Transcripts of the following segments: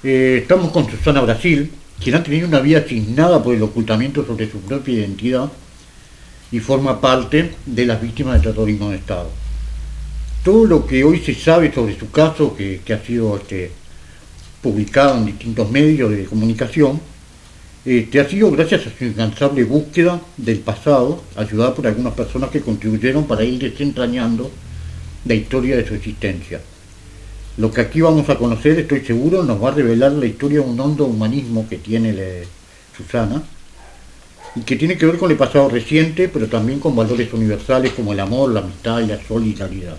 Estamos con Susana Brasil, quien ha tenido una vida asignada por el ocultamiento sobre su propia identidad y forma parte de las víctimas del terrorismo de Estado. Todo lo que hoy se sabe sobre su caso, que ha sido publicado en distintos medios de comunicación, ha sido gracias a su incansable búsqueda del pasado, ayudada por algunas personas que contribuyeron para ir desentrañando la historia de su existencia. Lo que aquí vamos a conocer, estoy seguro, nos va a revelar la historia de un hondo humanismo que tiene Susana, y que tiene que ver con el pasado reciente, pero también con valores universales como el amor, la amistad y la solidaridad.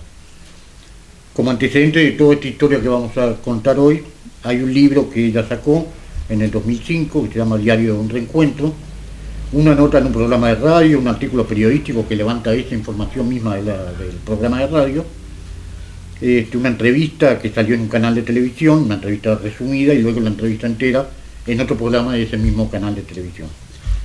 Como antecedente de toda esta historia que vamos a contar hoy, hay un libro que ella sacó en el 2005, que se llama Diario de un Reencuentro, una nota en un programa de radio, un artículo periodístico que levanta esa información misma del programa de radio, una entrevista que salió en un canal de televisión, una entrevista resumida, y luego la entrevista entera en otro programa de ese mismo canal de televisión.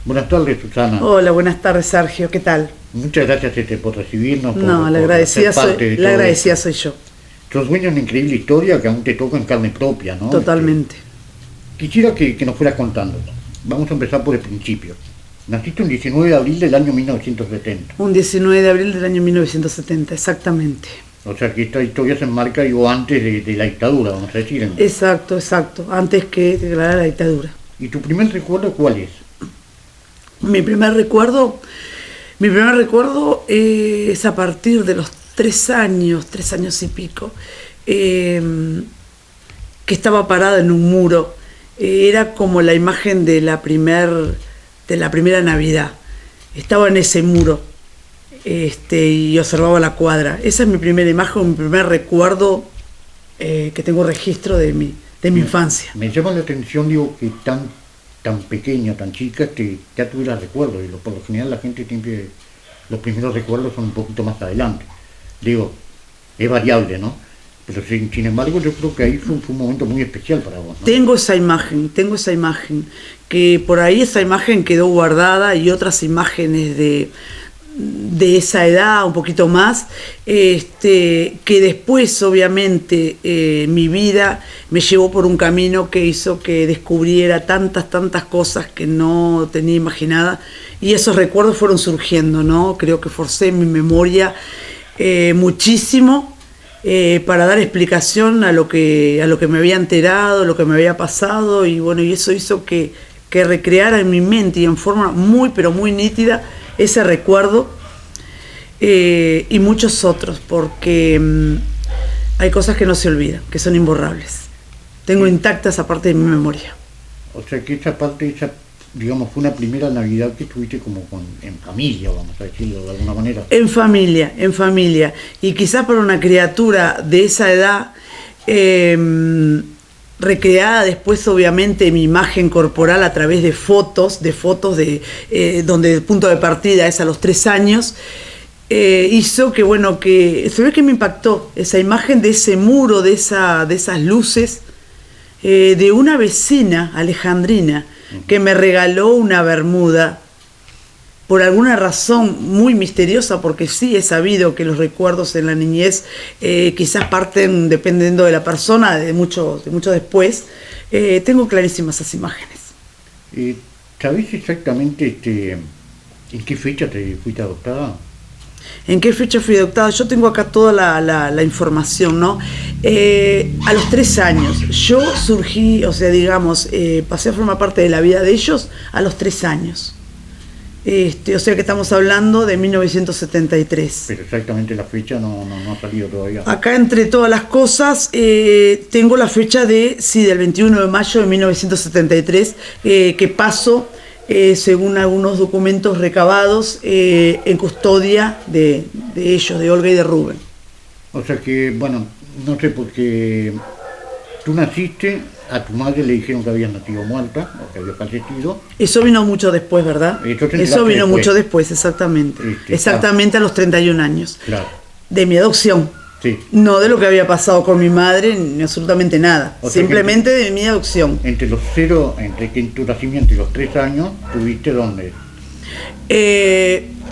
Buenas tardes, Susana. Hola, buenas tardes, Sergio, ¿qué tal? Muchas gracias por recibirnos. La agradecida soy yo. Sos dueño de una increíble historia que aún te toca en carne propia, ¿no? Totalmente. Quisiera que nos fueras contando. Vamos a empezar por el principio. Naciste un 19 de abril del año 1970. Un 19 de abril del año 1970, exactamente. O sea que esta historia se enmarca antes de la dictadura, vamos a decir. Exacto, antes que declarara la dictadura. ¿Y tu primer recuerdo cuál es? Mi primer recuerdo es a partir de los 3 años y pico, que estaba parada en un muro. Era como la imagen de la primera Navidad. Estaba en ese muro y observaba la cuadra. Esa es mi primera imagen, mi primer recuerdo que tengo registro de mi infancia. Me llama la atención, que tan pequeña, tan chica, que ya tuviera recuerdos. Y por lo general la gente siempre, los primeros recuerdos son un poquito más adelante. Es variable, ¿no? Pero sin embargo yo creo que ahí fue un momento muy especial para vos, ¿no? Tengo esa imagen, que por ahí esa imagen quedó guardada, y otras imágenes de esa edad, un poquito más, que después obviamente mi vida me llevó por un camino que hizo que descubriera tantas cosas que no tenía imaginada, y esos recuerdos fueron surgiendo, ¿no? Creo que forcé mi memoria muchísimo para dar explicación a lo que me había enterado, lo que me había pasado, y bueno, y eso hizo que recreara en mi mente y en forma muy pero muy nítida ese recuerdo, y muchos otros, porque hay cosas que no se olvidan, que son imborrables. Tengo intacta esa parte de mi memoria. O sea que esa parte, digamos, fue una primera Navidad que estuviste en familia, vamos a decirlo de alguna manera. En familia. Y quizás para una criatura de esa edad, recreada después obviamente mi imagen corporal a través de fotos donde el punto de partida es a los 3 años, hizo que se ve que me impactó esa imagen de ese muro, de esas luces, de una vecina alejandrina que me regaló una bermuda por alguna razón muy misteriosa, porque sí he sabido que los recuerdos en la niñez quizás parten, dependiendo de la persona, de mucho después. Tengo clarísimas esas imágenes. ¿Sabés exactamente en qué fecha te fuiste adoptada? ¿En qué fecha fui adoptada? Yo tengo acá toda la información, ¿no? A los 3 años. Yo surgí, pasé a formar parte de la vida de ellos a los 3 años. O sea que estamos hablando de 1973. Pero exactamente la fecha no ha salido todavía. Acá, entre todas las cosas, tengo la fecha del 21 de mayo de 1973, que paso, según algunos documentos recabados, en custodia de ellos, de Olga y de Rubén. O sea que, no sé, porque tú naciste, a tu madre le dijeron que habías nacido muerta, o que había fallecido. Eso vino mucho después, ¿verdad? Eso vino mucho después, exactamente. Exactamente, a los 31 años. Claro. De mi adopción. Sí. No de lo que había pasado con mi madre, ni absolutamente nada. Simplemente de mi adopción. Entre tu nacimiento y los 3 años, ¿tuviste dónde?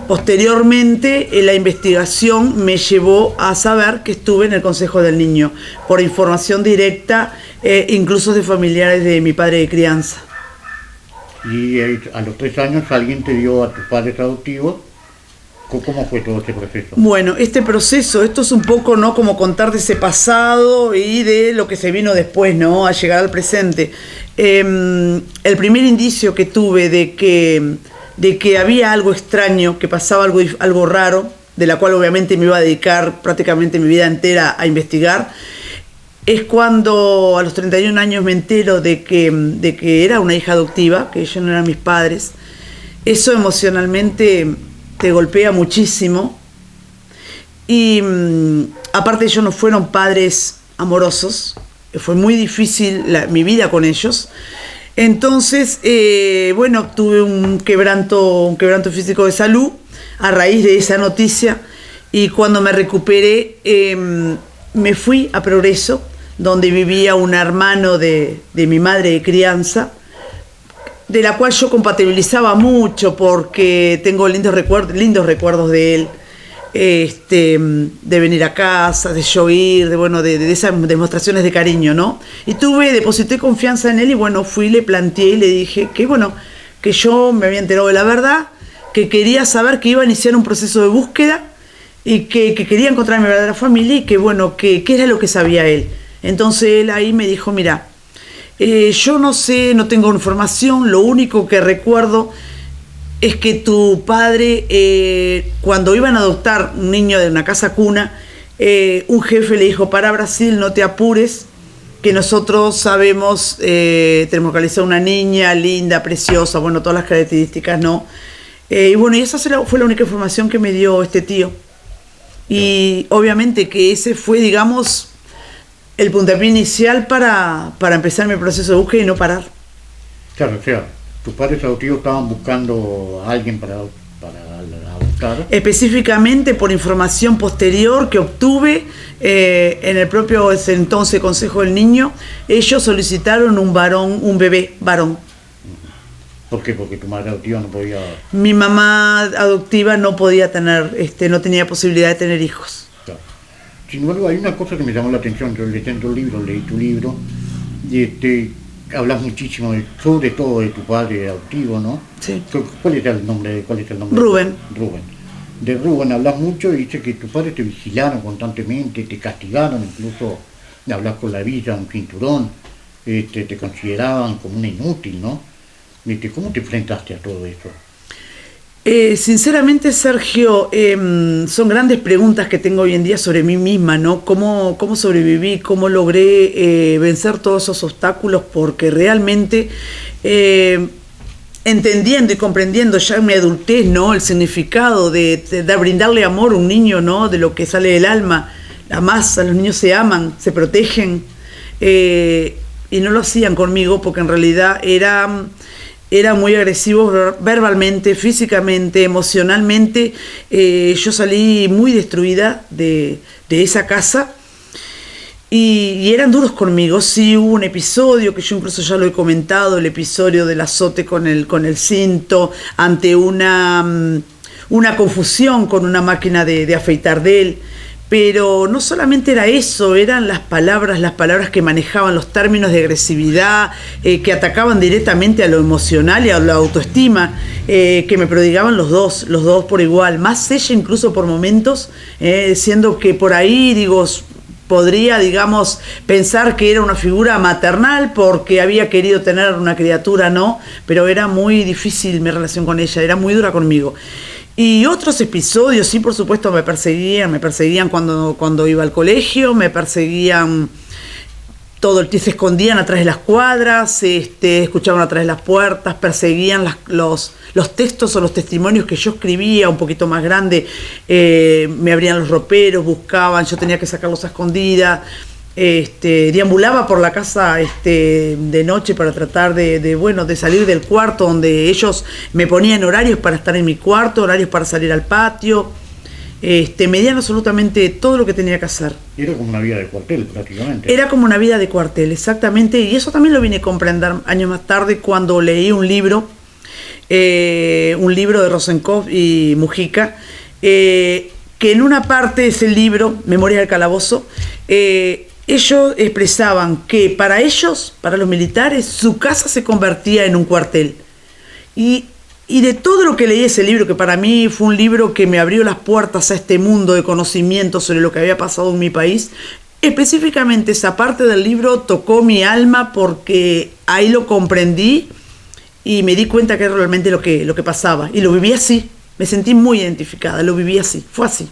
Posteriormente, la investigación me llevó a saber que estuve en el Consejo del Niño, por información directa incluso de familiares de mi padre de crianza. Y a los 3 años alguien te dio a tus padres adoptivos. ¿Cómo fue todo este proceso? Bueno, este proceso, esto es un poco, ¿no?, como contar de ese pasado y de lo que se vino después, ¿no?, a llegar al presente. El primer indicio que tuve de que había algo extraño, que pasaba algo raro, de la cual obviamente me iba a dedicar prácticamente mi vida entera a investigar, es cuando a los 31 años me entero de que era una hija adoptiva, que ellos no eran mis padres. Eso emocionalmente te golpea muchísimo. Y aparte ellos no fueron padres amorosos, fue muy difícil mi vida con ellos. Entonces, bueno, tuve un quebranto físico de salud a raíz de esa noticia, y cuando me recuperé me fui a Progreso, donde vivía un hermano de mi madre de crianza, de la cual yo compatibilizaba mucho porque tengo lindos recuerdos de él, de venir a casa, de yo ir, de esas demostraciones de cariño, ¿no? Y deposité confianza en él, y bueno, fui, le planteé y le dije que yo me había enterado de la verdad, que quería saber que iba a iniciar un proceso de búsqueda y que quería encontrar a mi verdadera familia, y que qué era lo que sabía él. Entonces él ahí me dijo: mira, yo no sé, no tengo información, lo único que recuerdo es que tu padre, cuando iban a adoptar un niño de una casa cuna, un jefe le dijo: para Brasil, no te apures, que nosotros sabemos, tenemos que realizar una niña linda, preciosa, bueno, todas las características, ¿no? Y bueno, y esa fue la única información que me dio este tío. Y obviamente que ese fue, digamos, el puntapié inicial para empezar mi proceso de búsqueda y no parar. Claro, o sea, tus padres adoptivos estaban buscando a alguien para adoptar. Específicamente por información posterior que obtuve en el propio ese entonces Consejo del Niño, ellos solicitaron un bebé varón. ¿Por qué? Porque tu madre adoptiva no podía... Mi mamá adoptiva no podía tener, no tenía posibilidad de tener hijos. Claro. Sin embargo, hay una cosa que me llamó la atención. Yo leí tu libro, y hablas muchísimo, sobre todo de tu padre adoptivo, ¿no? Sí. ¿Cuál es el nombre? Rubén. De Rubén hablas mucho, y dice que tus padres te vigilaron constantemente, te castigaron, incluso hablas con la villa, un cinturón, te consideraban como una inútil, ¿no? ¿Cómo te enfrentaste a todo eso? Sinceramente, Sergio, son grandes preguntas que tengo hoy en día sobre mí misma, ¿no? ¿Cómo sobreviví? ¿Cómo logré vencer todos esos obstáculos? Porque realmente, entendiendo y comprendiendo ya en mi adultez, ¿no?, el significado de brindarle amor a un niño, ¿no?, de lo que sale del alma, la masa, los niños se aman, se protegen, y no lo hacían conmigo porque en realidad era muy agresivo verbalmente, físicamente, emocionalmente. Yo salí muy destruida de esa casa, y eran duros conmigo. Sí, hubo un episodio que yo incluso ya lo he comentado, el episodio del azote con el cinto ante una confusión con una máquina de afeitar de él. Pero no solamente era eso, eran las palabras que manejaban, los términos de agresividad, que atacaban directamente a lo emocional y a la autoestima, que me prodigaban los dos por igual, más ella incluso por momentos, siendo que por ahí, podría, pensar que era una figura maternal porque había querido tener una criatura, ¿no? Pero era muy difícil mi relación con ella, era muy dura conmigo. Y otros episodios, sí, por supuesto, me perseguían cuando iba al colegio, me perseguían se escondían atrás de las cuadras, escuchaban atrás de las puertas, perseguían los textos o los testimonios que yo escribía un poquito más grande, me abrían los roperos, buscaban, yo tenía que sacarlos a escondidas. Deambulaba por la casa de noche para tratar de salir del cuarto, donde ellos me ponían horarios para estar en mi cuarto, horarios para salir al patio. Medían absolutamente todo lo que tenía que hacer. Era como una vida de cuartel, prácticamente. Era como una vida de cuartel, exactamente. Y eso también lo vine a comprender años más tarde cuando leí un libro de Rosenkopf y Mujica, que en una parte es el libro Memorias del Calabozo, ellos expresaban que para ellos, para los militares, su casa se convertía en un cuartel. Y, y de todo lo que leí ese libro, que para mí fue un libro que me abrió las puertas a este mundo de conocimiento sobre lo que había pasado en mi país, específicamente esa parte del libro tocó mi alma porque ahí lo comprendí y me di cuenta que era realmente lo que pasaba. Y lo viví así, me sentí muy identificada, lo viví así, fue así.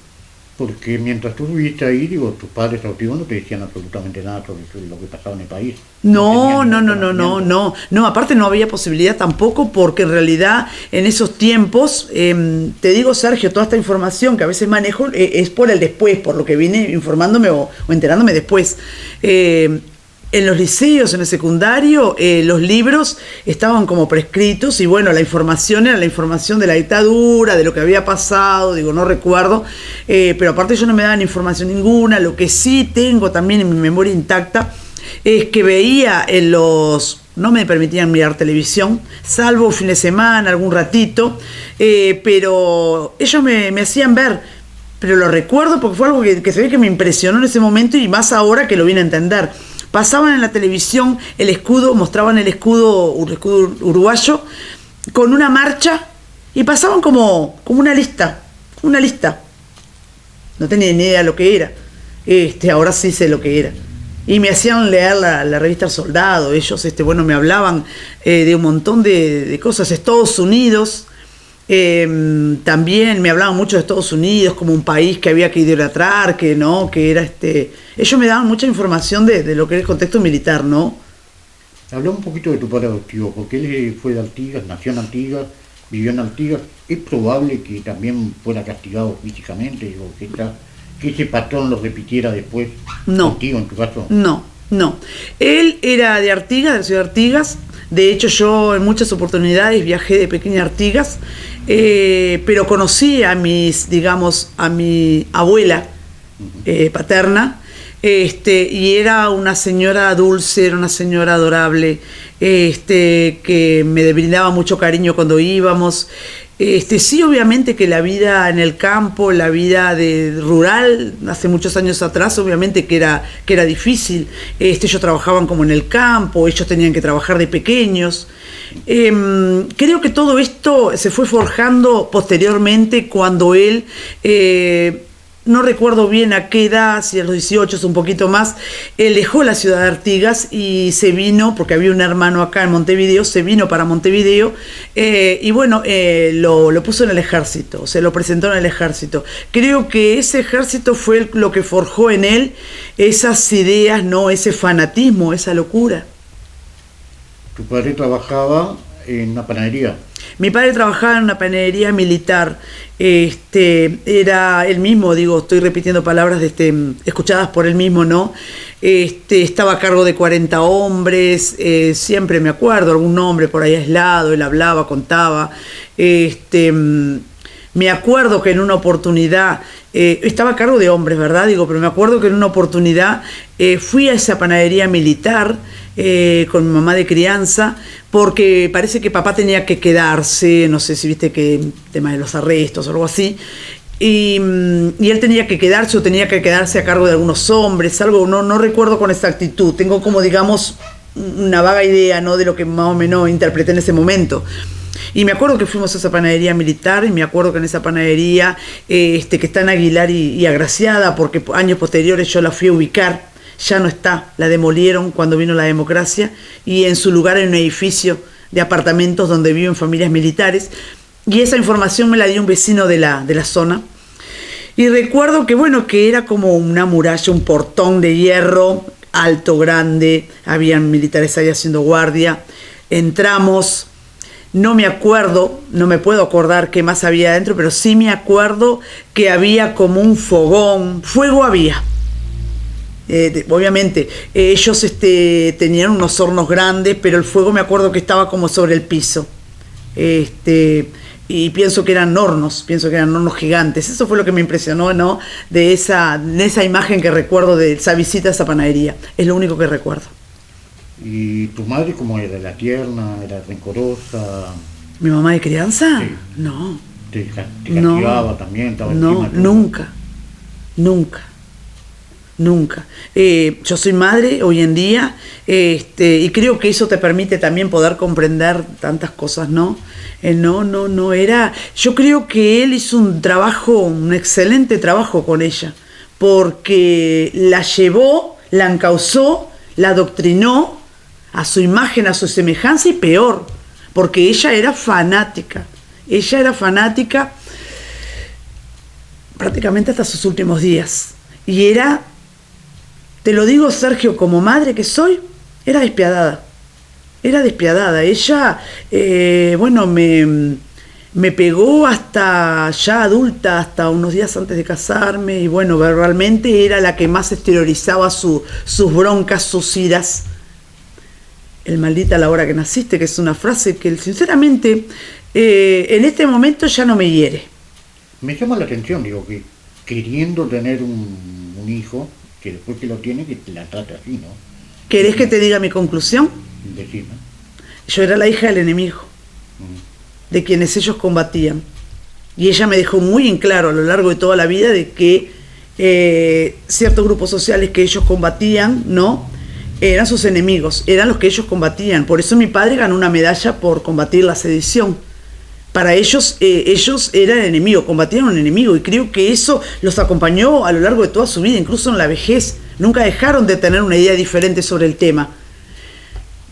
Porque mientras tú viviste ahí, digo, tus padres adoptivos no te decían absolutamente nada sobre lo que pasaba en el país. No, no, aparte no había posibilidad tampoco porque en realidad en esos tiempos, te digo Sergio, toda esta información que a veces manejo es por el después, por lo que vine informándome o enterándome después. En los liceos, en el secundario, los libros estaban como prescritos y bueno, la información era la información de la dictadura, de lo que había pasado, digo, no recuerdo, pero aparte yo no me daban información ninguna. Lo que sí tengo también en mi memoria intacta es que veía en los... No me permitían mirar televisión, salvo fin de semana, algún ratito, pero ellos me hacían ver, pero lo recuerdo porque fue algo que se ve que me impresionó en ese momento y más ahora que lo vine a entender. Pasaban en la televisión el escudo, mostraban el escudo uruguayo con una marcha y pasaban como una lista. No tenía ni idea de lo que era. Ahora sí sé lo que era. Y me hacían leer la revista El Soldado. Ellos, bueno, me hablaban de un montón de cosas. Estados Unidos, también me hablaban mucho de Estados Unidos como un país que había que idolatrar, que no, que era ellos me daban mucha información de lo que era el contexto militar, ¿no? Habla un poquito de tu padre adoptivo, porque él fue de Artigas, nació en Artigas, vivió en Artigas. Es probable que también fuera castigado físicamente, digo, que ese patrón lo repitiera después contigo, en tu caso. No. Él era de Artigas, de la ciudad de Artigas. De hecho, yo en muchas oportunidades viajé de pequeña a Artigas, pero conocí a mi abuela paterna, y era una señora dulce, era una señora adorable, que me brindaba mucho cariño cuando íbamos. Sí, obviamente que la vida en el campo, la vida rural, hace muchos años atrás, obviamente que era difícil. Ellos trabajaban como en el campo, ellos tenían que trabajar de pequeños. Creo que todo esto se fue forjando posteriormente cuando él... no recuerdo bien a qué edad, si a los 18 o un poquito más, él dejó la ciudad de Artigas y se vino, porque había un hermano acá en Montevideo, se vino para Montevideo y bueno, lo puso en el ejército, se lo presentó en el ejército. Creo que ese ejército fue lo que forjó en él esas ideas, ¿no? Ese fanatismo, esa locura. Tu padre trabajaba en una panadería. Mi padre trabajaba en una panadería militar. Era él mismo, digo, estoy repitiendo palabras escuchadas por él mismo, ¿no? Estaba a cargo de 40 hombres, siempre me acuerdo, algún nombre por ahí aislado, él hablaba, contaba. Me acuerdo que en una oportunidad, estaba a cargo de hombres, ¿verdad? Digo, pero me acuerdo que en una oportunidad fui a esa panadería militar con mi mamá de crianza, porque parece que papá tenía que quedarse, no sé si viste que tema de los arrestos o algo así, y él tenía que quedarse o tenía que quedarse a cargo de algunos hombres, algo, no recuerdo con exactitud, tengo como digamos una vaga idea, ¿no? De lo que más o menos interpreté en ese momento. Y me acuerdo que fuimos a esa panadería militar y me acuerdo que en esa panadería que está en Aguilar y Agraciada, porque años posteriores yo la fui a ubicar, ya no está, la demolieron cuando vino la democracia y en su lugar hay un edificio de apartamentos donde viven familias militares y esa información me la dio un vecino de la zona. Y recuerdo que bueno, que era como una muralla, un portón de hierro alto, grande, habían militares ahí haciendo guardia, entramos. No me acuerdo, no me puedo acordar qué más había adentro, pero sí me acuerdo que había como un fogón, fuego había. Obviamente, ellos tenían unos hornos grandes, pero el fuego me acuerdo que estaba como sobre el piso. Y pienso que eran hornos gigantes. Eso fue lo que me impresionó, ¿no? De esa imagen que recuerdo de esa visita a esa panadería. Es lo único que recuerdo. ¿Y tu madre cómo era? ¿Era tierna? ¿Era rencorosa? ¿Mi mamá de crianza? Sí. No. ¿Te castigaba también? ¿Estaba no, encima de todo? nunca. nunca. Yo soy madre hoy en día, y creo que eso te permite también poder comprender tantas cosas, ¿no? No era... Yo creo que él hizo un excelente trabajo con ella, porque la llevó, la encauzó, la adoctrinó a su imagen, a su semejanza y peor, porque ella era fanática prácticamente hasta sus últimos días. Y era, te lo digo, Sergio, como madre que soy, era despiadada. Ella, bueno, me pegó hasta ya adulta, hasta unos días antes de casarme, y bueno, verbalmente era la que más exteriorizaba sus broncas, sus iras. El maldita a la hora que naciste, que es una frase que sinceramente en este momento ya no me hiere. Me llama la atención, digo, que queriendo tener un hijo, que después que lo tiene, que la trate así, ¿no? ¿Querés que te diga mi conclusión? Decime. Yo era la hija del enemigo, de quienes ellos combatían. Y ella me dejó muy en claro a lo largo de toda la vida de que ciertos grupos sociales que ellos combatían, ¿no?, eran sus enemigos, eran los que ellos combatían. Por eso mi padre ganó una medalla por combatir la sedición. Para ellos, ellos eran el enemigo, combatían un enemigo, y creo que eso los acompañó a lo largo de toda su vida, incluso en la vejez. Nunca dejaron de tener una idea diferente sobre el tema.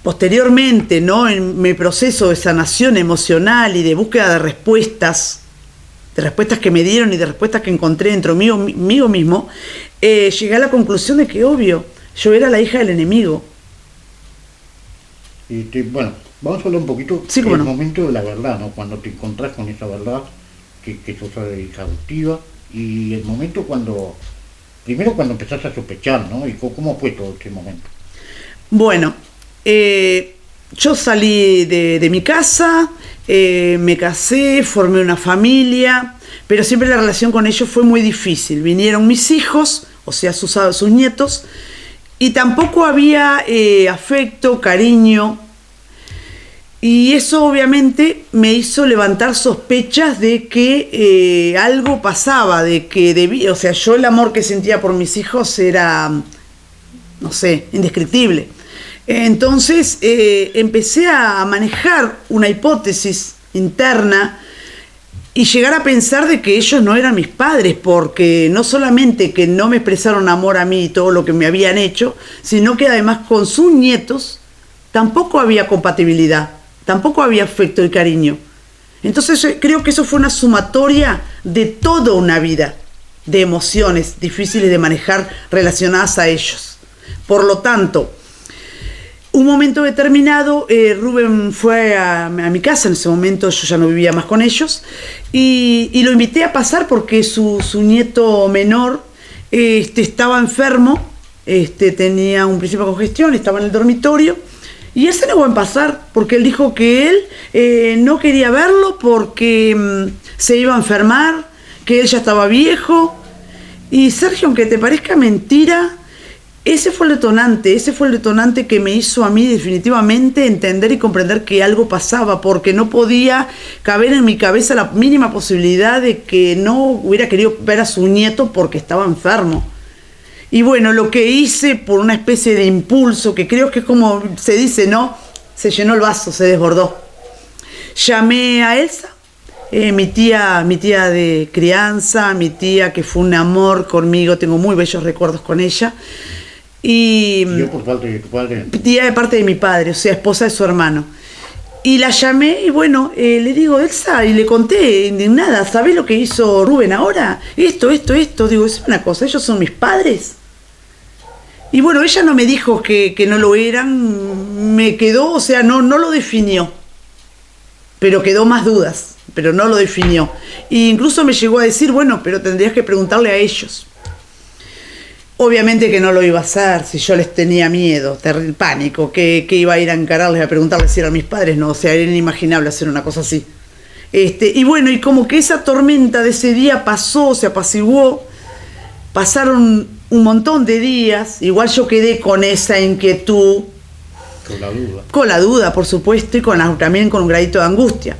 Posteriormente, ¿no?, en mi proceso de sanación emocional y de búsqueda de respuestas que me dieron y de respuestas que encontré dentro mío mismo, llegué a la conclusión de que, obvio, yo era la hija del enemigo. Bueno, vamos a hablar un poquito sí, del no. momento de la verdad, ¿no? Cuando te encontrás con esa verdad, que sos hija adoptiva, y el momento primero cuando empezás a sospechar, ¿no? Y cómo fue todo ese momento. Bueno, yo salí de mi casa, me casé, formé una familia, pero siempre la relación con ellos fue muy difícil. Vinieron mis hijos, o sea, sus nietos, y tampoco había afecto, cariño, y eso obviamente me hizo levantar sospechas de que algo pasaba, de que debía, o sea, yo el amor que sentía por mis hijos era, no sé, indescriptible. Entonces empecé a manejar una hipótesis interna y llegar a pensar de que ellos no eran mis padres, porque no solamente que no me expresaron amor a mí y todo lo que me habían hecho, sino que además con sus nietos tampoco había compatibilidad, tampoco había afecto y cariño. Entonces creo que eso fue una sumatoria de toda una vida, de emociones difíciles de manejar relacionadas a ellos. Por lo tanto, un momento determinado, Rubén fue a mi casa. En ese momento yo ya no vivía más con ellos, y lo invité a pasar porque su nieto menor estaba enfermo, tenía un principio de congestión, estaba en el dormitorio, y él se negó a pasar porque él dijo que él no quería verlo porque se iba a enfermar, que él ya estaba viejo. Y Sergio, aunque te parezca mentira, ese fue el detonante que me hizo a mí definitivamente entender y comprender que algo pasaba, porque no podía caber en mi cabeza la mínima posibilidad de que no hubiera querido ver a su nieto porque estaba enfermo. Y bueno, lo que hice por una especie de impulso, que creo que es como se dice, ¿no? Se llenó el vaso, se desbordó. Llamé a Elsa, mi tía de crianza, mi tía que fue un amor conmigo, tengo muy bellos recuerdos con ella. Y ¿Yo por parte de tu padre? Tía de parte de mi padre, o sea, esposa de su hermano. Y la llamé y bueno, le digo, Elsa, y le conté indignada, ¿sabés lo que hizo Rubén ahora? Esto. Digo, es una cosa, ellos son mis padres. Y bueno, ella no me dijo que no lo eran, me quedó, o sea, no lo definió. Pero quedó más dudas, pero no lo definió. E incluso me llegó a decir, bueno, pero tendrías que preguntarle a ellos. Obviamente que no lo iba a hacer, si yo les tenía miedo, pánico, que iba a ir a encararles a preguntarles si eran mis padres, no, o sea, era inimaginable hacer una cosa así. Y bueno, y como que esa tormenta de ese día pasó, se apaciguó, pasaron un montón de días, igual yo quedé con esa inquietud. Con la duda. Con la duda, por supuesto, y también con un gradito de angustia.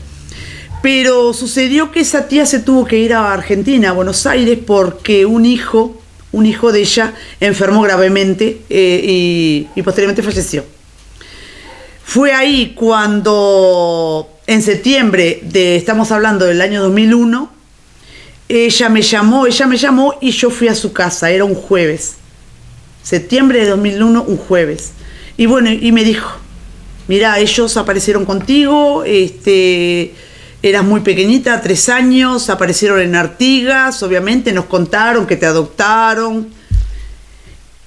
Pero sucedió que esa tía se tuvo que ir a Argentina, a Buenos Aires, porque un hijo un hijo de ella enfermó gravemente y posteriormente falleció. Fue ahí cuando en septiembre estamos hablando del año 2001, ella me llamó y yo fui a su casa, era un jueves, septiembre de 2001, un jueves. Y bueno, y me dijo, mirá, ellos aparecieron contigo, eras muy pequeñita, 3 años, aparecieron en Artigas, obviamente nos contaron que te adoptaron.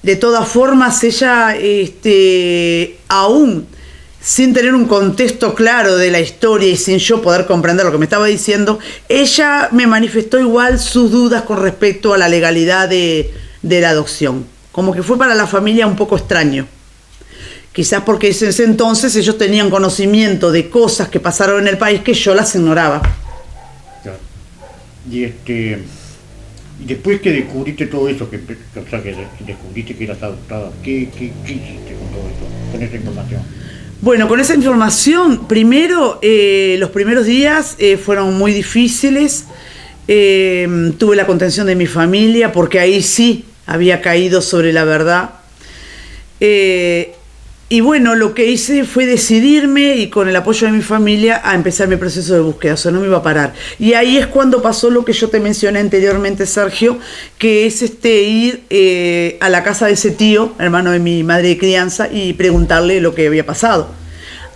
De todas formas, ella, aún sin tener un contexto claro de la historia y sin yo poder comprender lo que me estaba diciendo, ella me manifestó igual sus dudas con respecto a la legalidad de la adopción. Como que fue para la familia un poco extraño. Quizás porque en ese entonces ellos tenían conocimiento de cosas que pasaron en el país que yo las ignoraba. Claro. Y después que descubriste todo eso, que descubriste que eras adoptada, ¿qué hiciste con todo eso, con esa información? Bueno, con esa información, primero, los primeros días fueron muy difíciles. Tuve la contención de mi familia porque ahí sí había caído sobre la verdad. Y bueno, lo que hice fue decidirme y con el apoyo de mi familia a empezar mi proceso de búsqueda, o sea, no me iba a parar. Y ahí es cuando pasó lo que yo te mencioné anteriormente, Sergio, que es ir a la casa de ese tío, hermano de mi madre de crianza, y preguntarle lo que había pasado.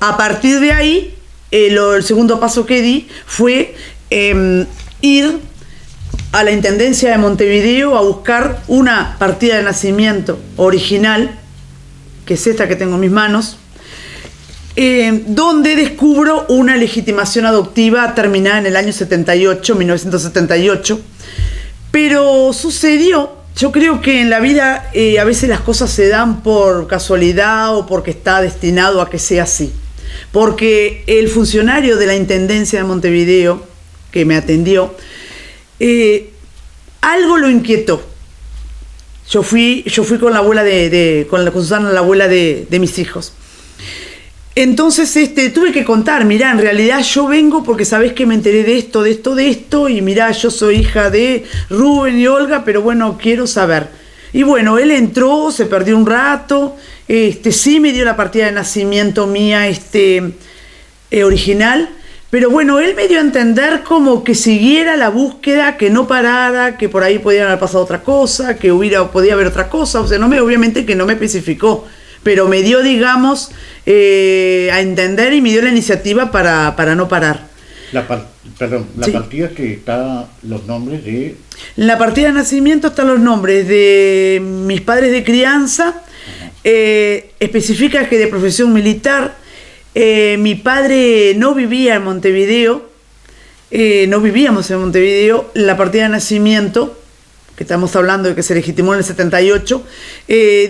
A partir de ahí, el segundo paso que di fue ir a la Intendencia de Montevideo a buscar una partida de nacimiento original, que es esta que tengo en mis manos, donde descubro una legitimación adoptiva terminada en el año 1978, pero sucedió, yo creo que en la vida a veces las cosas se dan por casualidad o porque está destinado a que sea así, porque el funcionario de la Intendencia de Montevideo que me atendió, algo lo inquietó. Yo fui con la abuela con Susana, la abuela de mis hijos. Entonces tuve que contar, mirá, en realidad yo vengo porque sabés que me enteré de esto, y mirá, yo soy hija de Rubén y Olga, pero bueno, quiero saber. Y bueno, él entró, se perdió un rato, sí me dio la partida de nacimiento mía, original. Pero bueno, él me dio a entender como que siguiera la búsqueda, que no parara, que por ahí podía haber pasado otra cosa, que podía haber otra cosa. O sea, obviamente que no me especificó, pero me dio, digamos, a entender y me dio la iniciativa para no parar. La partida que está los nombres de... En la partida de nacimiento están los nombres de mis padres de crianza, especifica que de profesión militar. Mi padre no vivía en Montevideo, no vivíamos en Montevideo. La partida de nacimiento, que estamos hablando de que se legitimó en el 78,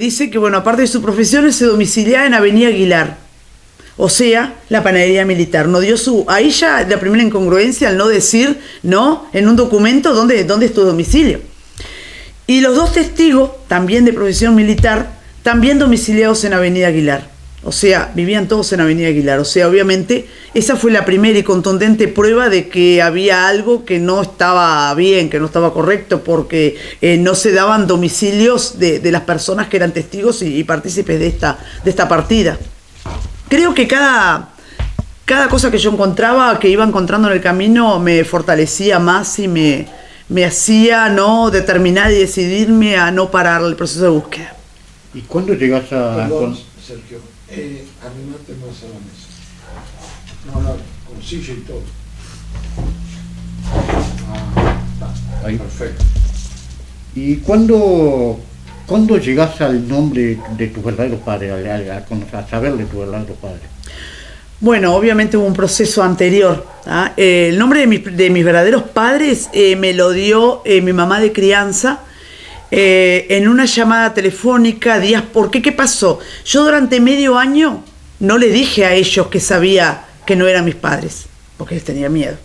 dice que, bueno, aparte de su profesión, se domiciliaba en Avenida Aguilar, o sea, la panadería militar. No dio ahí ya la primera incongruencia al no decir, ¿no?, en un documento dónde es tu domicilio. Y los 2 testigos, también de profesión militar, también domiciliados en Avenida Aguilar. O sea, vivían todos en Avenida Aguilar. O sea, obviamente, esa fue la primera y contundente prueba de que había algo que no estaba bien, que no estaba correcto, porque no se daban domicilios de las personas que eran testigos y partícipes de esta partida. Creo que cada cosa que yo encontraba, que iba encontrando en el camino, me fortalecía más y me hacía, ¿no?, determinar y decidirme a no parar el proceso de búsqueda. ¿Y cuándo llegas a...? Perdón, Sergio, animate más a la mesa. No, con silla y todo. Está. Ahí. Perfecto. ¿Y cuándo llegas al nombre de tus verdaderos padres, a saber de tus verdaderos padres? Bueno, obviamente hubo un proceso anterior. El nombre de mis verdaderos padres me lo dio mi mamá de crianza, en una llamada telefónica días. ¿Por qué? ¿Qué pasó? Yo durante medio año no le dije a ellos que sabía que no eran mis padres, porque les tenía miedo.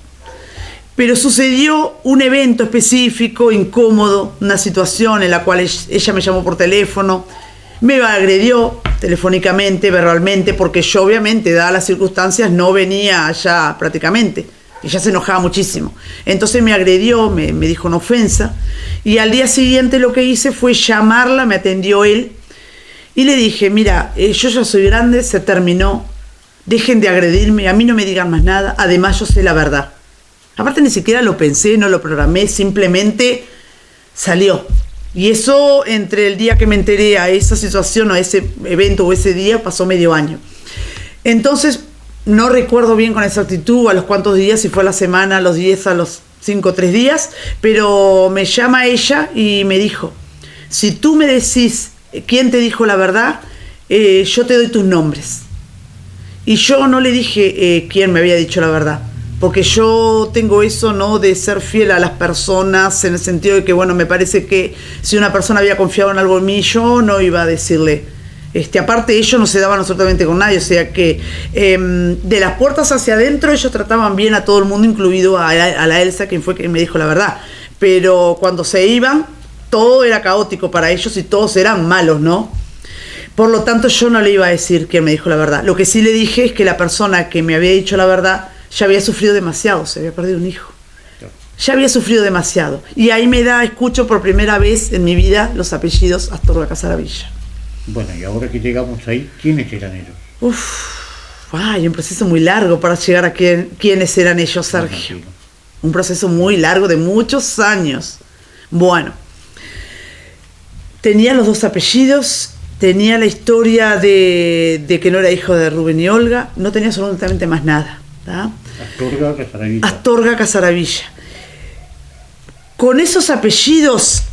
Pero sucedió un evento específico, incómodo, una situación en la cual ella me llamó por teléfono, me agredió telefónicamente, verbalmente, porque yo obviamente, dadas las circunstancias, no venía allá prácticamente. Ella se enojaba muchísimo. Entonces me agredió, me dijo una ofensa. Y al día siguiente lo que hice fue llamarla, me atendió él. Y le dije, mira, yo ya soy grande, se terminó. Dejen de agredirme, a mí no me digan más nada. Además yo sé la verdad. Aparte ni siquiera lo pensé, no lo programé, simplemente salió. Y eso entre el día que me enteré a esa situación, a ese evento o ese día, pasó medio año. Entonces, no recuerdo bien con exactitud a los cuántos días, si fue a la semana, a los 10, a los 5, 3 días, pero me llama ella y me dijo, si tú me decís quién te dijo la verdad, yo te doy tus nombres. Y yo no le dije quién me había dicho la verdad, porque yo tengo eso, ¿no?, de ser fiel a las personas, en el sentido de que, bueno, me parece que si una persona había confiado en algo en mí, yo no iba a decirle. Aparte ellos no se daban absolutamente con nadie, o sea que de las puertas hacia adentro ellos trataban bien a todo el mundo, incluido a la Elsa, quien fue quien me dijo la verdad. Pero cuando se iban, todo era caótico para ellos y todos eran malos, ¿no? Por lo tanto, yo no le iba a decir quién me dijo la verdad. Lo que sí le dije es que la persona que me había dicho la verdad ya había sufrido demasiado, se había perdido un hijo. Ya había sufrido demasiado. Y ahí escucho por primera vez en mi vida los apellidos Astorga Casaravilla. Bueno, y ahora que llegamos ahí, ¿quiénes eran ellos? Hay un proceso muy largo para llegar a quiénes eran ellos, Sergio. Un proceso muy largo de muchos años. Bueno, tenía los 2 apellidos, tenía la historia de que no era hijo de Rubén y Olga, no tenía absolutamente más nada. ¿Tá? Astorga Casaravilla. Astorga Casaravilla. Con esos apellidos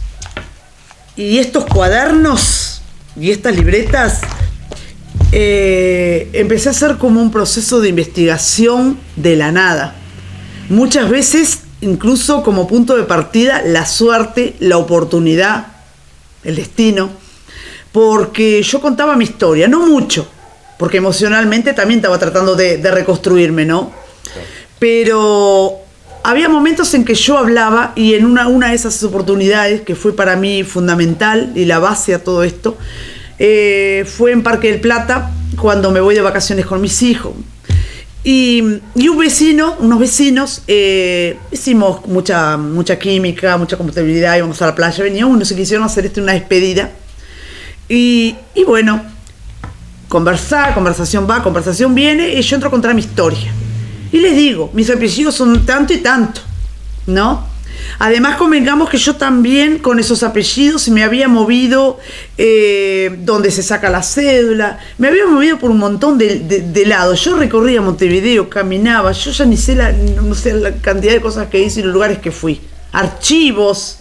y estos cuadernos y estas libretas, empecé a hacer como un proceso de investigación de la nada. Muchas veces, incluso como punto de partida, la suerte, la oportunidad, el destino, porque yo contaba mi historia, no mucho, porque emocionalmente también estaba tratando de reconstruirme, ¿no? Pero había momentos en que yo hablaba y en una de esas oportunidades, que fue para mí fundamental y la base a todo esto, fue en Parque del Plata, cuando me voy de vacaciones con mis hijos. Y unos vecinos, hicimos mucha química, mucha compatibilidad, íbamos a la playa, veníamos, nos quisieron hacer una despedida. Y bueno, conversación va, conversación viene, y yo entro a contar mi historia. Y les digo, mis apellidos son tanto y tanto, ¿no? Además, convengamos que yo también con esos apellidos me había movido donde se saca la cédula, me había movido por un montón de lados. Yo recorría Montevideo, caminaba, yo ya ni sé no sé la cantidad de cosas que hice y los lugares que fui, archivos.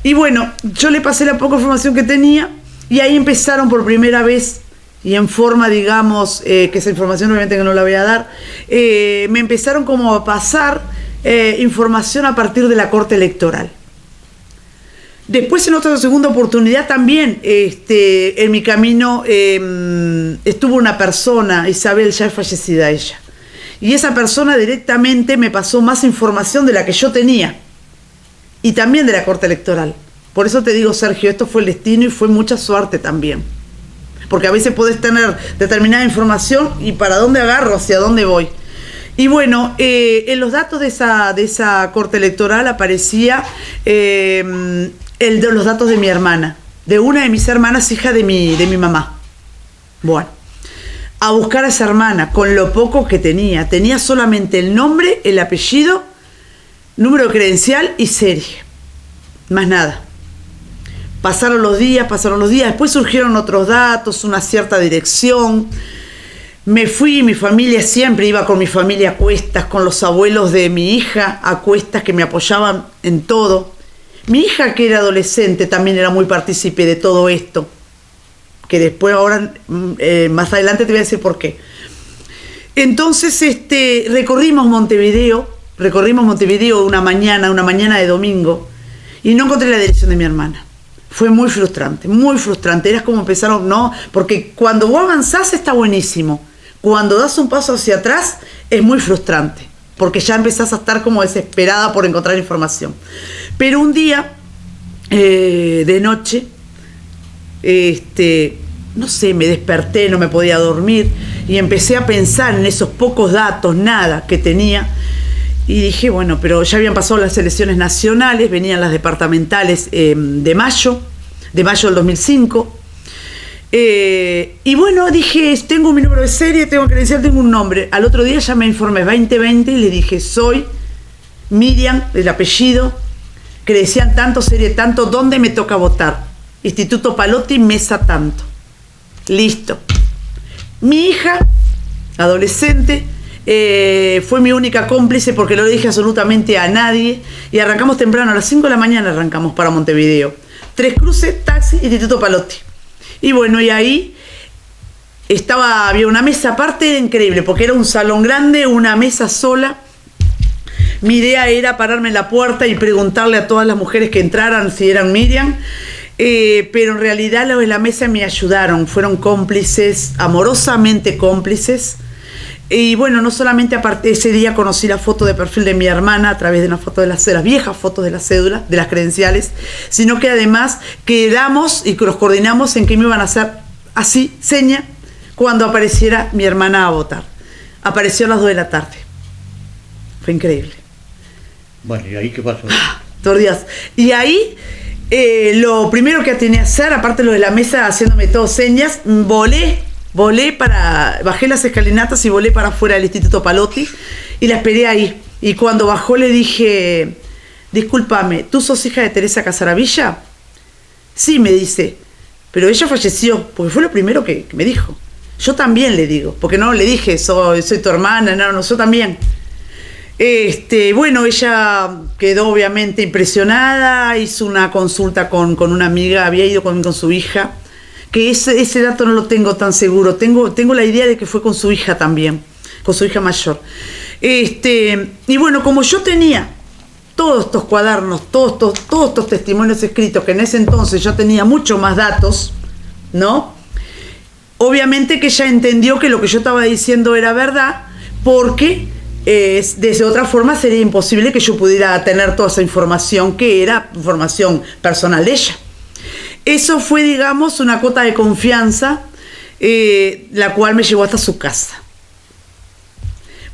Y bueno, yo le pasé la poca información que tenía y ahí empezaron por primera vez, y en forma, digamos, que esa información obviamente que no la voy a dar, me empezaron como a pasar información a partir de la Corte Electoral. Después, en otra segunda oportunidad también, en mi camino estuvo una persona, Isabel, ya es fallecida ella, y esa persona directamente me pasó más información de la que yo tenía, y también de la Corte Electoral. Por eso te digo, Sergio, esto fue el destino y fue mucha suerte también, porque a veces podés tener determinada información y para dónde agarro, hacia dónde voy. Y bueno, en los datos de esa Corte Electoral aparecía los datos de mi hermana, de una de mis hermanas, hija de mi mamá. Bueno, a buscar a esa hermana con lo poco que tenía solamente el nombre, el apellido, número de credencial y serie, más nada. Pasaron los días, después surgieron otros datos, una cierta dirección. Me fui, mi familia, siempre iba con mi familia a cuestas, con los abuelos de mi hija a cuestas, que me apoyaban en todo. Mi hija, que era adolescente, también era muy partícipe de todo esto, que después ahora, más adelante te voy a decir por qué. Entonces recorrimos Montevideo una mañana de domingo, y no encontré la dirección de mi hermana. Fue muy frustrante, era como empezaron, ¿no? Porque cuando vos avanzás está buenísimo, cuando das un paso hacia atrás es muy frustrante, porque ya empezás a estar como desesperada por encontrar información. Pero un día, de noche, no sé, me desperté, no me podía dormir, y empecé a pensar en esos pocos datos, nada, que tenía. Y dije, bueno, pero ya habían pasado las elecciones nacionales, venían las departamentales de mayo del 2005. Y bueno, dije, tengo mi número de serie, tengo credencial, tengo un nombre. Al otro día ya me informé 2020 y le dije, soy Miriam, el apellido, credencial tanto, serie tanto, ¿dónde me toca votar? Instituto Palotti, mesa tanto. Listo. Mi hija, adolescente, fue mi única cómplice porque no le dije absolutamente a nadie y arrancamos temprano, a las 5 de la mañana arrancamos para Montevideo. 3 cruces, taxi, Instituto Palotti. Y bueno, y ahí había una mesa aparte increíble, porque era un salón grande, una mesa sola. Mi idea era pararme en la puerta y preguntarle a todas las mujeres que entraran si eran Miriam, pero en realidad los de la mesa me ayudaron, fueron cómplices, amorosamente cómplices. Y bueno, no solamente aparte ese día conocí la foto de perfil de mi hermana a través de una foto de las viejas fotos de la cédula, de las credenciales, sino que además quedamos y nos coordinamos en que me iban a hacer así, seña, cuando apareciera mi hermana a votar. Apareció a las 2 de la tarde. Fue increíble. Bueno, ¿y ahí qué pasó? Días. Y ahí lo primero que tenía que hacer, aparte de lo de la mesa haciéndome todo señas, bajé las escalinatas y volé para afuera del Instituto Palotti y la esperé ahí. Y cuando bajó le dije, discúlpame, ¿tú sos hija de Teresa Casaravilla? Sí, me dice, pero ella falleció, porque fue lo primero que me dijo. Yo también le digo, porque no le dije, soy tu hermana, no, yo también. Bueno, ella quedó obviamente impresionada, hizo una consulta con una amiga, había ido con su hija, que ese dato no lo tengo tan seguro, tengo la idea de que fue con su hija también, con su hija mayor. Y bueno, como yo tenía todos estos cuadernos, todos estos testimonios escritos, que en ese entonces yo tenía mucho más datos, ¿no? Obviamente que ella entendió que lo que yo estaba diciendo era verdad, porque de otra forma sería imposible que yo pudiera tener toda esa información, que era información personal de ella. Eso fue, digamos, una cuota de confianza, la cual me llevó hasta su casa.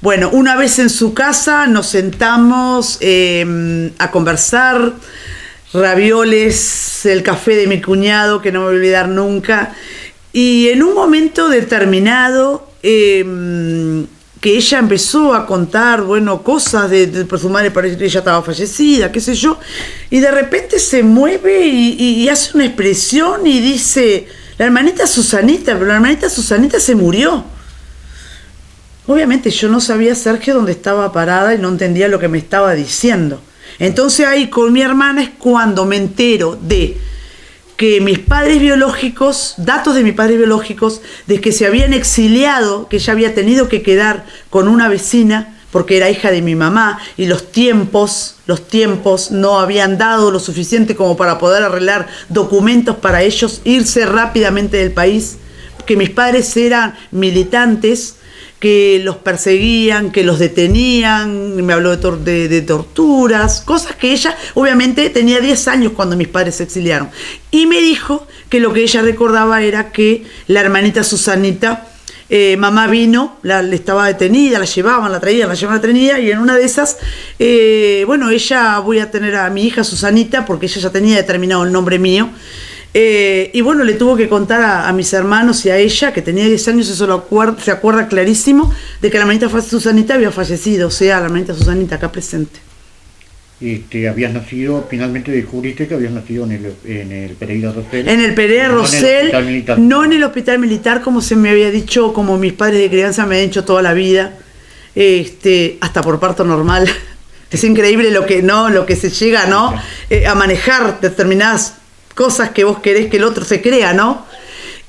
Bueno, una vez en su casa nos sentamos a conversar, ravioles, el café de mi cuñado, que no me voy a olvidar nunca, y en un momento determinado, que ella empezó a contar, bueno, cosas por su madre, parece que ella estaba fallecida, qué sé yo, y de repente se mueve y hace una expresión y dice, la hermanita Susanita, pero la hermanita Susanita se murió. Obviamente yo no sabía, Sergio, dónde estaba parada y no entendía lo que me estaba diciendo. Entonces ahí con mi hermana es cuando me entero de que mis padres biológicos, datos de mis padres biológicos, de que se habían exiliado, que ella había tenido que quedar con una vecina porque era hija de mi mamá y los tiempos no habían dado lo suficiente como para poder arreglar documentos para ellos irse rápidamente del país, que mis padres eran militantes, que los perseguían, que los detenían, me habló de torturas, cosas que ella, obviamente, tenía 10 años cuando mis padres se exiliaron. Y me dijo que lo que ella recordaba era que la hermanita Susanita, mamá vino, estaba detenida, la llevaban, la traían, la traían, y en una de esas, voy a tener a mi hija Susanita, porque ella ya tenía determinado el nombre mío. Y bueno, le tuvo que contar a mis hermanos y a ella, que tenía 10 años, eso se acuerda clarísimo, de que la hermanita Susanita había fallecido, o sea, la hermanita Susanita acá presente. Habías nacido, finalmente descubriste que habías nacido en el Pereira Rosell. En el Pereira Rosell, no en el hospital militar, como se me había dicho, como mis padres de crianza me han dicho toda la vida, hasta por parto normal. Es increíble lo que se llega, ¿no? A manejar determinadas cosas que vos querés que el otro se crea, ¿no?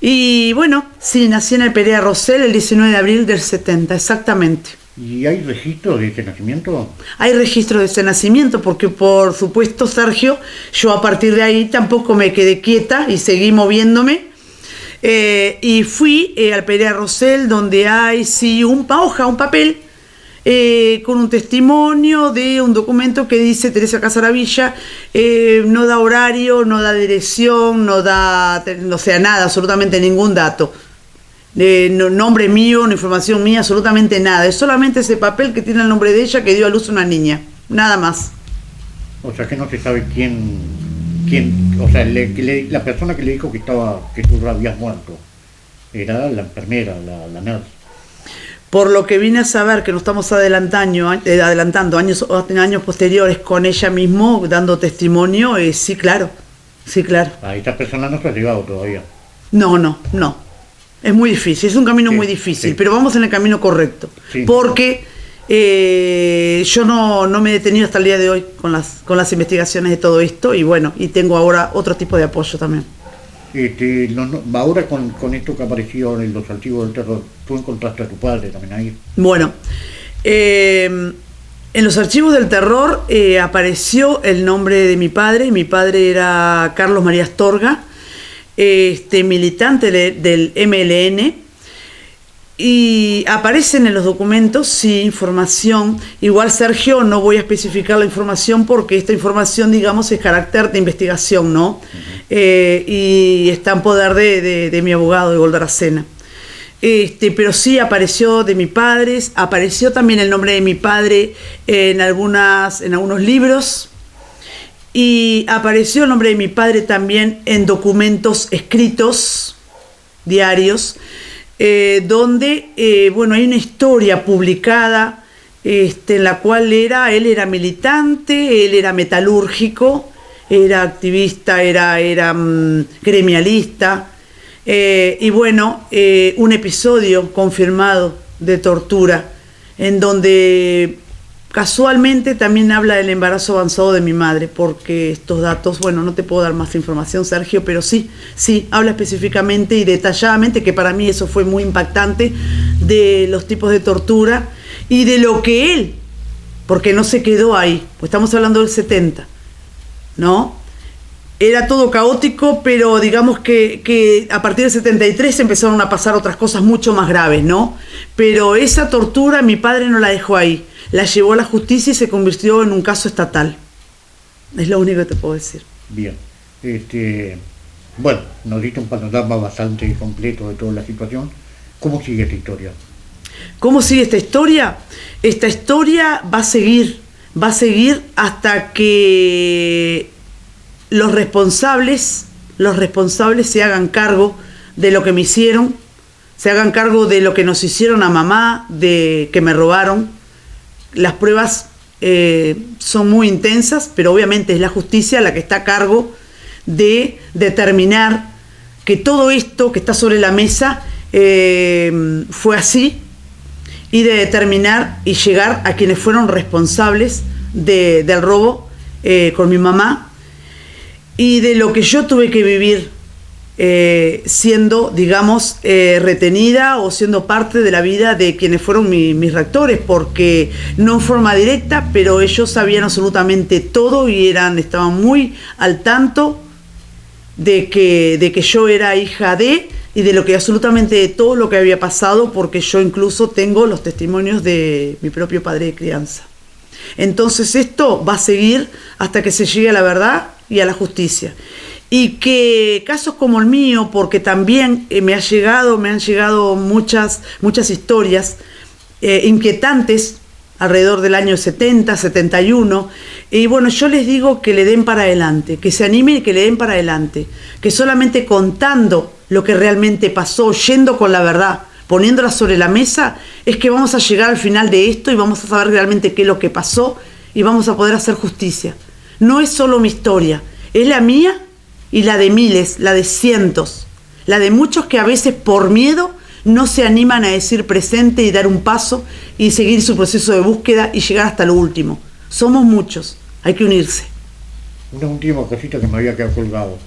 Y bueno, sí, nací en el Pereira Rosell el 19 de abril del 70, exactamente. ¿Y hay registros de ese nacimiento? Hay registros de ese nacimiento, porque por supuesto, Sergio, yo a partir de ahí tampoco me quedé quieta y seguí moviéndome. Y fui al Pereira Rosell, donde hay sí un papel, con un testimonio de un documento que dice Teresa Casaravilla, no da horario, no da dirección, no da, o sea, nada, absolutamente ningún dato. No, nombre mío, no información mía, absolutamente nada. Es solamente ese papel que tiene el nombre de ella que dio a luz una niña. Nada más. O sea que no se sabe quién, o sea, la persona que le dijo que tú habías muerto, era la enfermera, la nurse. Por lo que vine a saber, que nos estamos adelantando años posteriores con ella mismo, dando testimonio, sí, claro. Sí, claro. A esta persona no se ha llegado todavía. No. Es muy difícil, es un camino muy difícil, pero vamos en el camino correcto. Sí. Porque yo no me he detenido hasta el día de hoy con las investigaciones de todo esto, y bueno, y tengo ahora otro tipo de apoyo también. Ahora con esto que apareció en los archivos del terror, tú encontraste a tu padre también ahí. Bueno, en los archivos del terror apareció el nombre de mi padre. Mi padre era Carlos María Astorga, militante del MLN, y aparecen en los documentos, sí, información. Igual, Sergio, no voy a especificar la información porque esta información, digamos, es carácter de investigación, ¿no? Uh-huh. Y está en poder de mi abogado, de Golda Aracena. Pero sí apareció de mi padre, apareció también el nombre de mi padre en algunos libros, y apareció el nombre de mi padre también en documentos escritos, diarios, donde hay una historia publicada en la cual él era militante, él era metalúrgico, era activista, era gremialista, un episodio confirmado de tortura, en donde casualmente también habla del embarazo avanzado de mi madre, porque estos datos, no te puedo dar más información, Sergio, pero sí, habla específicamente y detalladamente, que para mí eso fue muy impactante, de los tipos de tortura y de lo que él, porque no se quedó ahí, pues estamos hablando del 70, ¿no? Era todo caótico, pero digamos que a partir del 73 empezaron a pasar otras cosas mucho más graves, ¿no? Pero esa tortura mi padre no la dejó ahí, la llevó a la justicia y se convirtió en un caso estatal. Es lo único que te puedo decir. Bien. Nos diste un panorama bastante completo de toda la situación. ¿Cómo sigue esta historia? ¿Cómo sigue esta historia? Esta historia va a seguir hasta que los responsables se hagan cargo de lo que me hicieron, se hagan cargo de lo que nos hicieron a mamá, de que me robaron. Las pruebas son muy intensas, pero obviamente es la justicia la que está a cargo de determinar que todo esto que está sobre la mesa fue así, y de determinar y llegar a quienes fueron responsables del robo con mi mamá, y de lo que yo tuve que vivir siendo, digamos, retenida o siendo parte de la vida de quienes fueron mis rectores, porque no en forma directa, pero ellos sabían absolutamente todo y estaban muy al tanto de que yo era hija de, y de lo que absolutamente de todo lo que había pasado, porque yo incluso tengo los testimonios de mi propio padre de crianza. Entonces esto va a seguir hasta que se llegue a la verdad y a la justicia. Y que casos como el mío, porque también me han llegado muchas historias inquietantes alrededor del año 70, 71, y yo les digo que le den para adelante, que se animen y que le den para adelante, que solamente contando lo que realmente pasó, yendo con la verdad, poniéndola sobre la mesa, es que vamos a llegar al final de esto y vamos a saber realmente qué es lo que pasó y vamos a poder hacer justicia. No es solo mi historia, es la mía y la de miles, la de cientos, la de muchos que a veces por miedo no se animan a decir presente y dar un paso y seguir su proceso de búsqueda y llegar hasta lo último. Somos muchos, hay que unirse. Una última cosita que me había quedado colgado.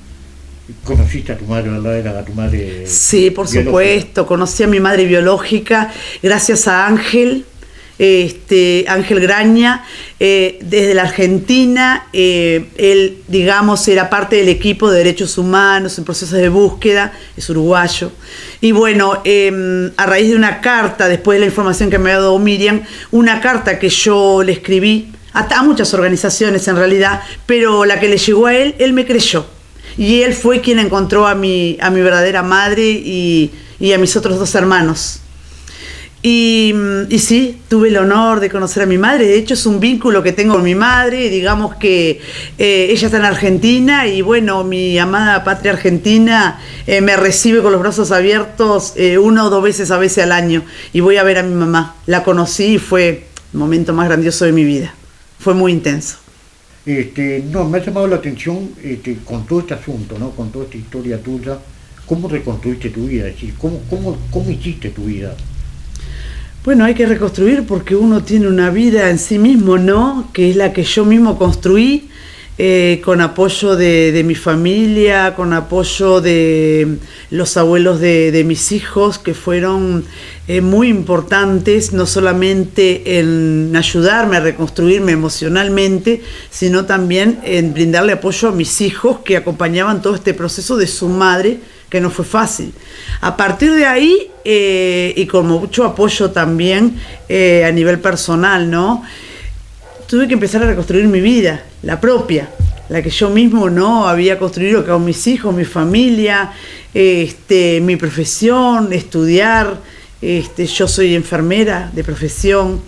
¿Conociste a tu madre, verdad? ¿Era tu madre? Sí, por supuesto, conocí a mi madre biológica gracias a Ángel. Ángel Graña, desde la Argentina. Él, digamos, era parte del equipo de derechos humanos en procesos de búsqueda, es uruguayo. Y a raíz de una carta, después de la información que me había dado Miriam, una carta que yo le escribí a muchas organizaciones en realidad, pero la que le llegó a él me creyó. Y él fue quien encontró a mi verdadera madre y y a mis otros 2 hermanos. Y sí, tuve el honor de conocer a mi madre. De hecho, es un vínculo que tengo con mi madre. Digamos que ella está en Argentina y bueno, mi amada patria argentina me recibe con los brazos abiertos 1 o 2 veces a veces al año. Y voy a ver a mi mamá. La conocí y fue el momento más grandioso de mi vida. Fue muy intenso. No, me ha llamado la atención con todo este asunto, ¿no? Con toda esta historia tuya. ¿Cómo reconstruiste tu vida? Es decir, ¿cómo hiciste tu vida? Bueno, hay que reconstruir porque uno tiene una vida en sí mismo, ¿no? Que es la que yo mismo construí, con apoyo de mi familia, con apoyo de los abuelos de mis hijos, que fueron muy importantes, no solamente en ayudarme a reconstruirme emocionalmente, sino también en brindarle apoyo a mis hijos que acompañaban todo este proceso de su madre, que no fue fácil. A partir de ahí, y con mucho apoyo también a nivel personal, ¿no? Tuve que empezar a reconstruir mi vida, la propia, la que yo mismo no había construido con mis hijos, mi familia, mi profesión, estudiar. Yo soy enfermera de profesión.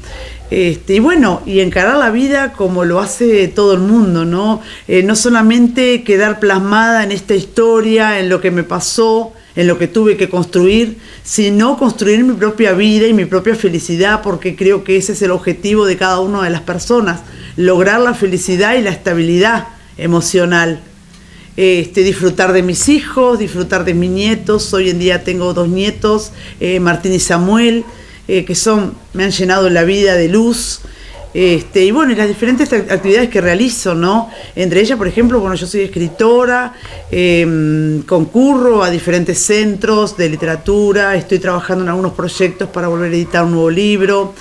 Y bueno, y encarar la vida como lo hace todo el mundo, ¿no? No solamente quedar plasmada en esta historia, en lo que me pasó, en lo que tuve que construir, sino construir mi propia vida y mi propia felicidad, porque creo que ese es el objetivo de cada una de las personas, lograr la felicidad y la estabilidad emocional. Disfrutar de mis hijos, disfrutar de mis nietos. Hoy en día tengo 2 nietos, Martín y Samuel, que me han llenado la vida de luz, y bueno, y las diferentes actividades que realizo, ¿no? Entre ellas, por ejemplo, bueno, yo soy escritora, concurro a diferentes centros de literatura, estoy trabajando en algunos proyectos para volver a editar un nuevo libro.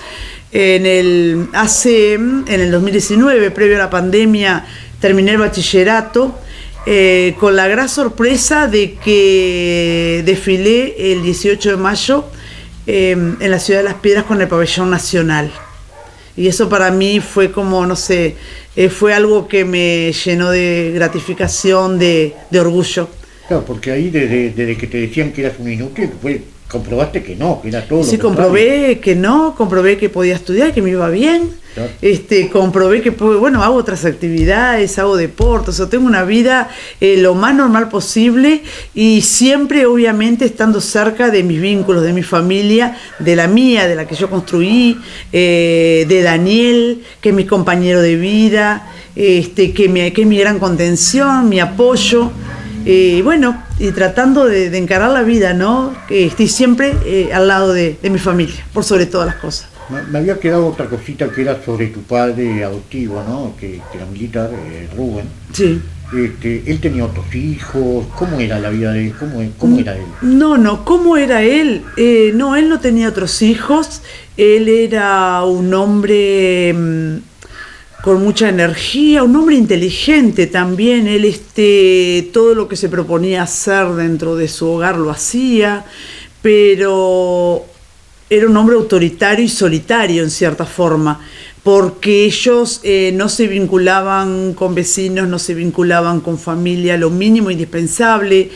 En el 2019, previo a la pandemia, terminé el bachillerato, con la gran sorpresa de que desfilé el 18 de mayo en la Ciudad de Las Piedras con el pabellón nacional. Y eso para mí fue como, no sé, fue algo que me llenó de gratificación, de orgullo. Claro, porque ahí desde que te decían que eras un inútil, comprobaste que no, que era todo. Sí, comprobé que no, comprobé que podía estudiar, que me iba bien. Claro. Comprobé que, bueno, hago otras actividades, hago deportes, o sea, tengo una vida lo más normal posible y siempre, obviamente, estando cerca de mis vínculos, de mi familia, de la mía, de la que yo construí, de Daniel, que es mi compañero de vida, que es mi gran contención, mi apoyo. Bueno, y tratando de encarar la vida, ¿no? Estoy siempre al lado de mi familia, por sobre todas las cosas. Me había quedado otra cosita que era sobre tu padre adoptivo, ¿no? Que era militar, Rubén. Sí. Él tenía otros hijos. ¿Cómo era la vida de él? ¿Cómo era él? No, ¿cómo era él? No, él no tenía otros hijos. Él era un hombre con mucha energía, un hombre inteligente también. Él todo lo que se proponía hacer dentro de su hogar lo hacía, pero era un hombre autoritario y solitario en cierta forma, porque ellos no se vinculaban con vecinos, no se vinculaban con familia, lo mínimo indispensable.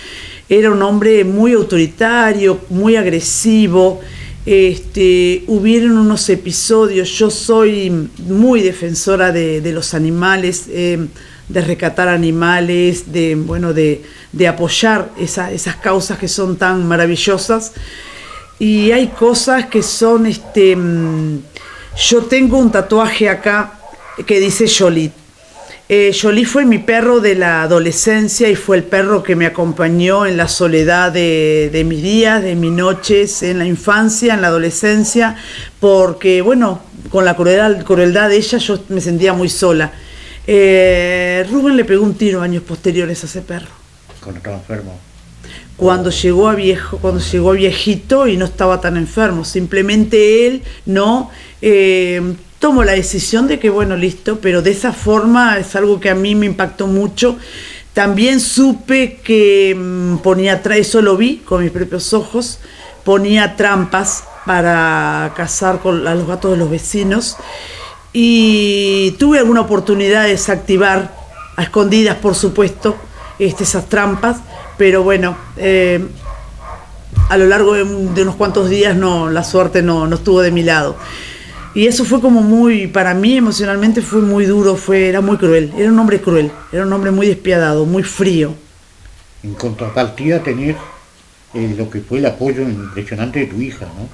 Era un hombre muy autoritario, muy agresivo. Hubieron unos episodios, yo soy muy defensora de los animales, de rescatar animales, de apoyar esas causas que son tan maravillosas. Y hay cosas que son, yo tengo un tatuaje acá que dice Jolit. Jolit fue mi perro de la adolescencia y fue el perro que me acompañó en la soledad de mis días, de mis noches, en la infancia, en la adolescencia, porque, bueno, con la crueldad de ella yo me sentía muy sola. Rubén le pegó un tiro años posteriores a ese perro. Cuando estaba enfermo. Cuando llegó a viejito y no estaba tan enfermo, simplemente él no tomó la decisión de que bueno, listo, pero de esa forma es algo que a mí me impactó mucho. También supe que eso lo vi con mis propios ojos, ponía trampas para cazar a los gatos de los vecinos y tuve alguna oportunidad de desactivar, a escondidas por supuesto, esas trampas. Pero bueno, a lo largo de unos cuantos días la suerte no estuvo de mi lado. Y eso fue como muy, para mí emocionalmente fue muy duro, era muy cruel, era un hombre cruel, era un hombre muy despiadado, muy frío. En contrapartida tenés lo que fue el apoyo impresionante de tu hija, ¿no?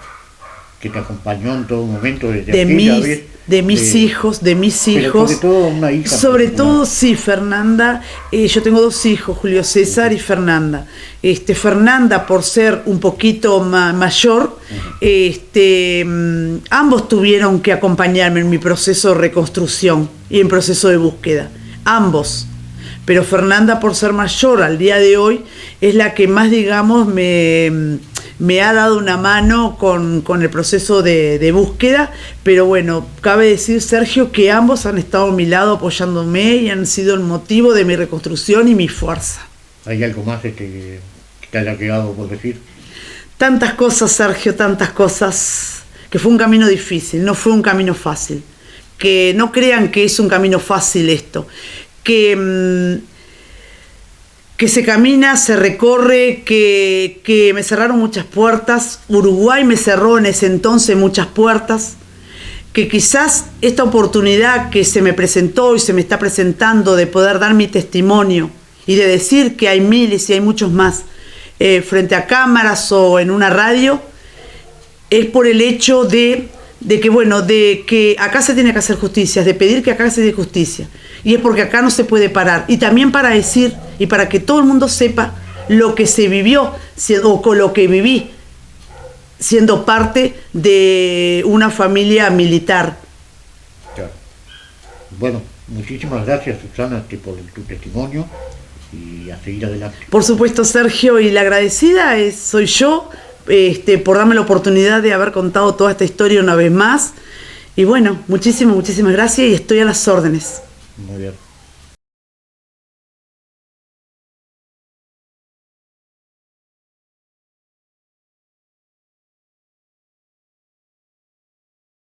Que te acompañó en todo momento desde de aquella mis, vez. de mis hijos. Pero sobre todo una hija. Sobre todo, sí, Fernanda. Yo tengo 2 hijos, Julio César y Fernanda. Fernanda, por ser un poquito mayor, ambos tuvieron que acompañarme en mi proceso de reconstrucción y en proceso de búsqueda. Ambos. Pero Fernanda, por ser mayor al día de hoy, es la que más, digamos, me ha dado una mano con el proceso de búsqueda, pero bueno, cabe decir, Sergio, que ambos han estado a mi lado apoyándome y han sido el motivo de mi reconstrucción y mi fuerza. ¿Hay algo más que te haya quedado por decir? Tantas cosas, Sergio, tantas cosas, que fue un camino difícil, no fue un camino fácil. Que no crean que es un camino fácil esto, que se camina, se recorre, que me cerraron muchas puertas, Uruguay me cerró en ese entonces muchas puertas, que quizás esta oportunidad que se me presentó y se me está presentando de poder dar mi testimonio y de decir que hay miles y hay muchos más frente a cámaras o en una radio, es por el hecho de que acá se tiene que hacer justicia, de pedir que acá se dé justicia. Y es porque acá no se puede parar. Y también para decir, y para que todo el mundo sepa lo que se vivió, o con lo que viví, siendo parte de una familia militar. Claro. Bueno, muchísimas gracias, Susana, por tu testimonio y a seguir adelante. Por supuesto, Sergio, y la agradecida soy yo, por darme la oportunidad de haber contado toda esta historia una vez más. Y bueno, muchísimas gracias y estoy a las órdenes. Muy bien.